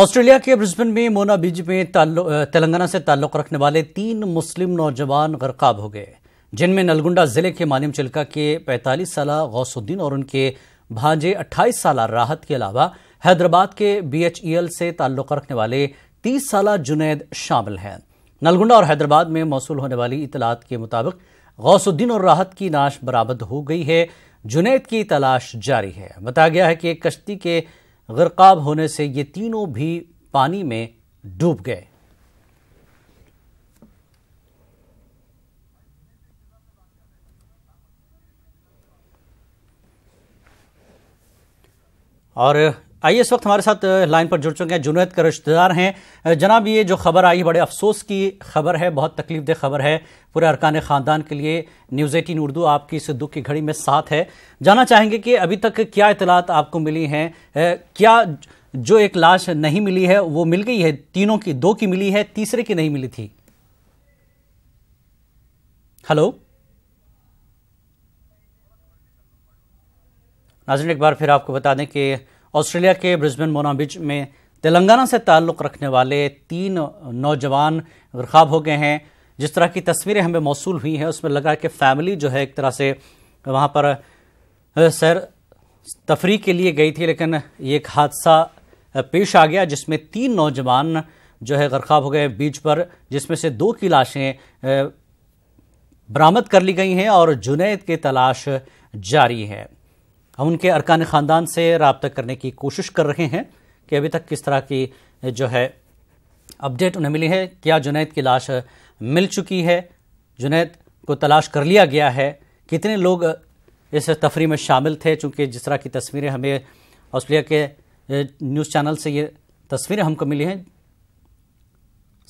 Australia के Brisbane में मोना बीच में तेलंगाना से ताल्लुक रखने वाले 3 मुस्लिम नौजवान गर्काब हो गए, जिनमें नलगुंडा जिले के मानिम चिल्का के 45 साल गौसुद्दीन और उनके भांजे 28 साल राहत के अलावा हैदराबाद के BHEL से ताल्लुक रखने वाले 30 साल जुनैद शामिल हैं। नलगुंडा और हैदराबाद में मौसूल होने वाली इतलात के मुताबिक गौसुद्दीन और राहत की नाश बरामद हो गई है। जुनैद की तलाश जारी है। बताया गया है कि एक कश्ती के गिरकाब होने से ये तीनों भी पानी में डूब गए। और आइए, इस वक्त हमारे साथ लाइन पर जुड़ चुके हैं, जुनैद के रिश्तेदार हैं। जनाब, ये जो खबर आई बड़े अफसोस की खबर है, बहुत तकलीफदेह खबर है पूरे अरकान ख़ानदान के लिए। न्यूज़ 18 उर्दू आपकी इस दुख की घड़ी में साथ है। जानना चाहेंगे कि अभी तक क्या इतलात आपको मिली हैं, क्या जो एक लाश नहीं मिली है वो मिल गई है? तीनों की, 2 की मिली है, तीसरे की नहीं मिली थी। हेलो नाज़रीन, एक बार फिर आपको बता दें कि ऑस्ट्रेलिया के ब्रिस्बेन मोना बीच में तेलंगाना से ताल्लुक़ रखने वाले 3 नौजवान गिरकाब हो गए हैं। जिस तरह की तस्वीरें हमें मौसूल हुई हैं उसमें लगा कि फैमिली जो है एक तरह से वहाँ पर सैर तफरी के लिए गई थी, लेकिन ये एक हादसा पेश आ गया जिसमें 3 नौजवान जो है गिरकाब हो गए बीच पर, जिसमें से 2 की लाशें बरामद कर ली गई हैं और जुनैद की तलाश जारी है। हम उनके अरकान ख़ानदान से रब्ता करने की कोशिश कर रहे हैं कि अभी तक किस तरह की जो है अपडेट उन्हें मिली है। क्या जुनैद की लाश मिल चुकी है? जुनैद को तलाश कर लिया गया है? कितने लोग इस तफरी में शामिल थे? चूँकि जिस तरह की तस्वीरें हमें ऑस्ट्रेलिया के न्यूज़ चैनल से ये तस्वीरें हमको मिली हैं,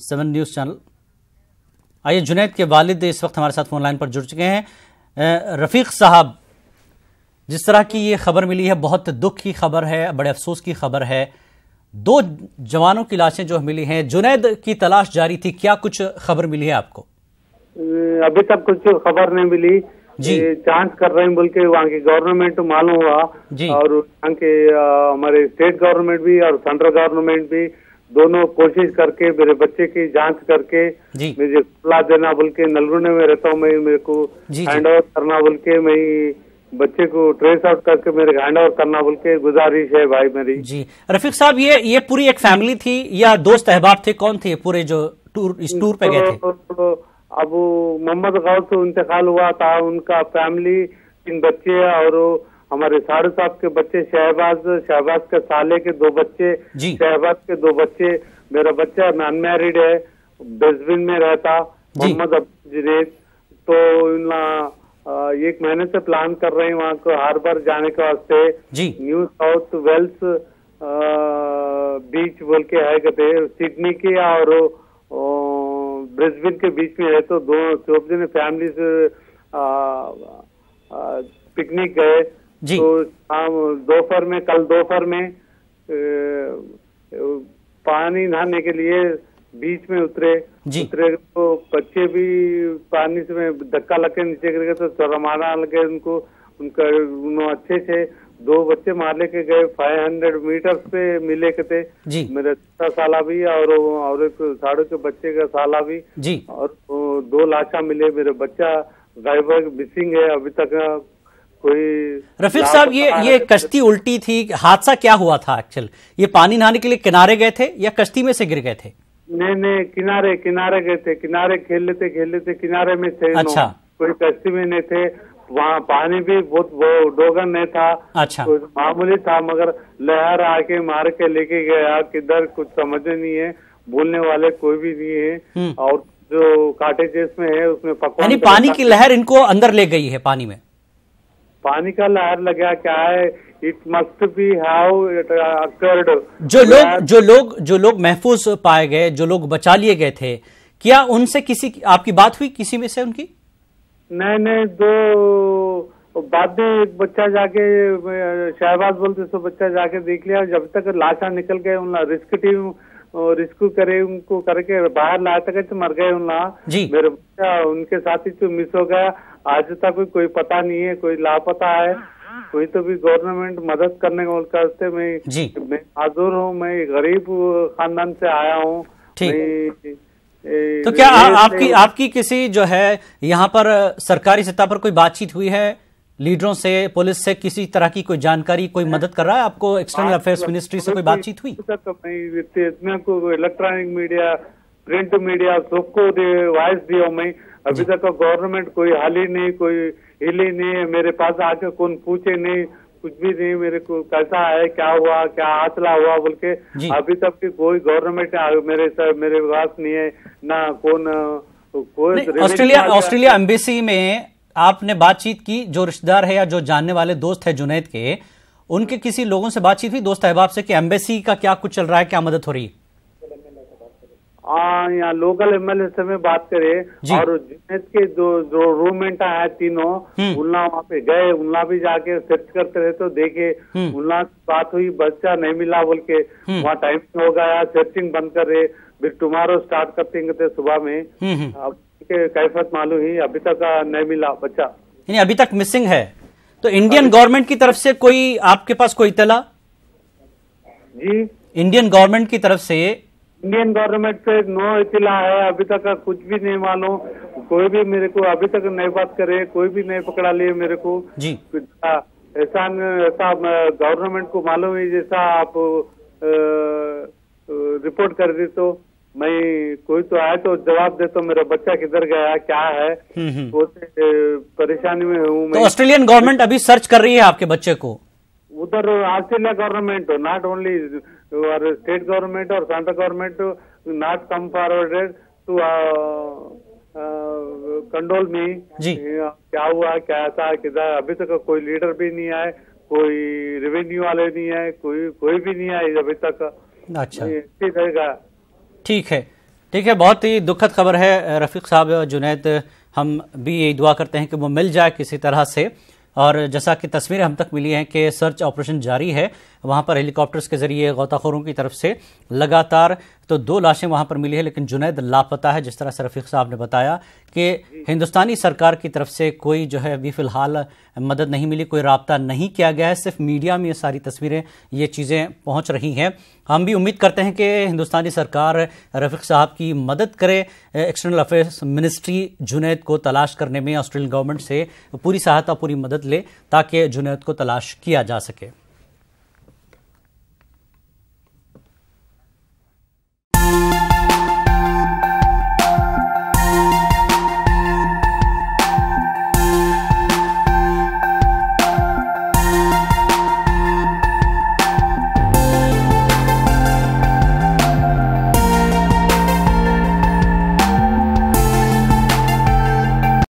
7 न्यूज़ चैनल। आइए, जुनैद के वालिद इस वक्त हमारे साथ फ़ोन लाइन पर जुड़ चुके हैं। रफ़ीक साहब, जिस तरह की ये खबर मिली है बहुत दुख की खबर है, बड़े अफसोस की खबर है। 2 जवानों की लाशें जो मिली हैं, जुनैद की तलाश जारी थी, क्या कुछ खबर मिली है आपको? अभी तक कुछ खबर नहीं मिली जी। जांच कर रहे हैं बोल के वहाँ की गवर्नमेंट मालूम हुआ जी। और वहाँ के हमारे स्टेट गवर्नमेंट भी और सेंट्रल गवर्नमेंट भी दोनों कोशिश करके मेरे बच्चे की जांच करके मुझे खुला देना बोल के, नलगुंडे में रहता हूँ मैं, मेरे को हैंड ओवर करना बोल के, मैं बच्चे को ट्रेस आउट करके मेरे हैंड ओवर करना बोल के गुजारिश है भाई मेरी जी। रफीक साहब, ये पूरी एक फैमिली थी या दोस्त अहबाब थे? कौन थे पूरे जो इस टूर पे गए थे? अब मोहम्मद गौस से इंतकाल हुआ था, उनका फैमिली 3 बच्चे और हमारे साड़ू साहब के बच्चे, शहबाज के साले के 2 बच्चे, शहबाज के 2 बच्चे, मेरा बच्चा अनमैरिड है, ब्रिस्बेन में रहता, मोहम्मद जुनैद। तो 1 महीने से प्लान कर रहे हैं वहाँ को हार्बर जाने के वास्ते। न्यू साउथ वेल्स बीच बोल के है कहते, सिडनी के और ब्रिस्बेन के बीच में है। तो 2 जने फैमिली से पिकनिक गए। तो कल दोपहर में पानी नहाने के लिए बीच में उतरे तो बच्चे भी पानी से धक्का लग के नीचे गिर गए, तो चरमाना लगे उनको। अच्छे से 2 बच्चे मार लेके गए, 500 मीटर पे मिले कहते, मेरे 6 साला भी और एक साड़ू के बच्चे का साला भी, और 2 लाशा मिले। मेरे बच्चा गायब मिसिंग है, अभी तक कोई। रफीक साहब, ये कश्ती उल्टी थी, हादसा क्या हुआ था एक्चुअल? ये पानी नहाने के लिए किनारे गए थे या कश्ती में से गिर गए थे? नहीं, किनारे गए थे, किनारे खेल लेते किनारे में थे। अच्छा, कोई कश्ती में नहीं थे। वहाँ पानी भी बहुत डोगन नहीं था। अच्छा, मामूली था, मगर लहर आके मार के लेके गया किधर कुछ समझ नहीं है, बोलने वाले कोई भी नहीं है। और जो काटेजेस में है उसमें यानी पानी की लहर इनको अंदर ले गई है? पानी का लहर लगा क्या है? It must be how it occurred. जो लोग महफूज पाए गए, जो लोग बचा लिए गए थे, क्या उनसे किसी आपकी बात हुई, किसी में से उनकी? नहीं, 2 बाद में एक बच्चा जाके, शहबाज बोलते सो बच्चा जाके देख लिया। जब तक लाशा निकल गए उन रिस्क टीम रिस्क्यू करे, उनको करके बाहर लाया तक तो मर गए उनला। मेरे बच्चा उनके साथ ही तो मिस हो गया। आज तक कोई पता नहीं है, कोई लापता है। कोई तो भी गवर्नमेंट मदद करने को करते। मैं माजूर हूँ, मैं गरीब खानदान से आया हूँ। तो क्या आपकी किसी जो है यहाँ पर सरकारी सतह पर कोई बातचीत हुई है लीडरों से, पुलिस से, किसी तरह की कोई जानकारी, कोई मदद कर रहा है आपको? एक्सटर्नल अफेयर्स मिनिस्ट्री से कोई बातचीत हुई? इलेक्ट्रॉनिक मीडिया, प्रिंट मीडिया सबको वॉइस दिया मैं। अभी तक गवर्नमेंट कोई हाल ही नहीं, कोई हिली नहीं, मेरे पास आके कौन पूछे नहीं, कुछ भी नहीं। मेरे को कैसा है, क्या हुआ, क्या हादसा हुआ बोल के अभी तक की कोई गवर्नमेंट मेरे पास नहीं है ना। कोई ऑस्ट्रेलिया एम्बेसी में आपने बातचीत की? जो रिश्तेदार है या जो जानने वाले दोस्त है जुनैद के, उनके किसी लोगों से बातचीत हुई दोस्त अहबाब से कि एम्बेसी का क्या कुछ चल रहा है, क्या मदद हो रही है? यहाँ लोकल एमएलए से में बात करे और जुनैद के जो रूममेट है तीनों, उन्ना वहाँ पे गए, उन्ना भी जाके सर्च करते रहे तो देखे, उन्ना बात हुई, बच्चा नहीं मिला बोल के वहाँ टाइम हो गया, सर्चिंग बंद कर रहे, फिर टुमारो स्टार्ट करते थे सुबह में। अब कैफियत मालूम ही अभी तक नहीं मिला बच्चा, यानी अभी तक मिसिंग है। तो इंडियन गवर्नमेंट की तरफ से कोई आपके पास कोई इत्तला? जी, इंडियन गवर्नमेंट की तरफ से? इंडियन गवर्नमेंट से नो इत्तला है, अभी तक कुछ भी नहीं मालूम। कोई भी मेरे को अभी तक नहीं बात करे, कोई भी नहीं पकड़ा लिए मेरे को जी। ऐसा गवर्नमेंट को मालूम है, जैसा आप रिपोर्ट कर दी तो मैं कोई तो आए तो जवाब दे, तो मेरा बच्चा किधर गया, क्या है, वो परेशानी में हूँ मैं। तो ऑस्ट्रेलियन गवर्नमेंट अभी सर्च कर रही है आपके बच्चे को? उधर Australia government, not only state government और central government not come forwarded to कंडोल में जी। क्या हुआ, क्या था, किधर? अभी तक कोई लीडर भी नहीं आए, कोई रेवेन्यू वाले नहीं आए, कोई भी नहीं आए अभी तक। अच्छा, ठीक है। बहुत ही दुखद खबर है रफीक साहब। जुनैद, हम भी यही दुआ करते हैं कि वो मिल जाए किसी तरह से। और जैसा कि तस्वीरें हम तक मिली हैं कि सर्च ऑपरेशन जारी है वहां पर हेलीकॉप्टर्स के जरिए गोताखोरों की तरफ से लगातार। तो 2 लाशें वहां पर मिली है, लेकिन जुनैद लापता है। जिस तरह से रफीक साहब ने बताया कि हिंदुस्तानी सरकार की तरफ से कोई जो है अभी फिलहाल मदद नहीं मिली, कोई राब्ता नहीं किया गया है। सिर्फ मीडिया में ये सारी तस्वीरें, ये चीज़ें पहुंच रही हैं। हम भी उम्मीद करते हैं कि हिंदुस्तानी सरकार रफीक साहब की मदद करे। एक्सटर्नल अफेयर्स मिनिस्ट्री जुनैद को तलाश करने में ऑस्ट्रेलियन गवर्नमेंट से पूरी सहायता, पूरी मदद ले, ताकि जुनैद को तलाश किया जा सके।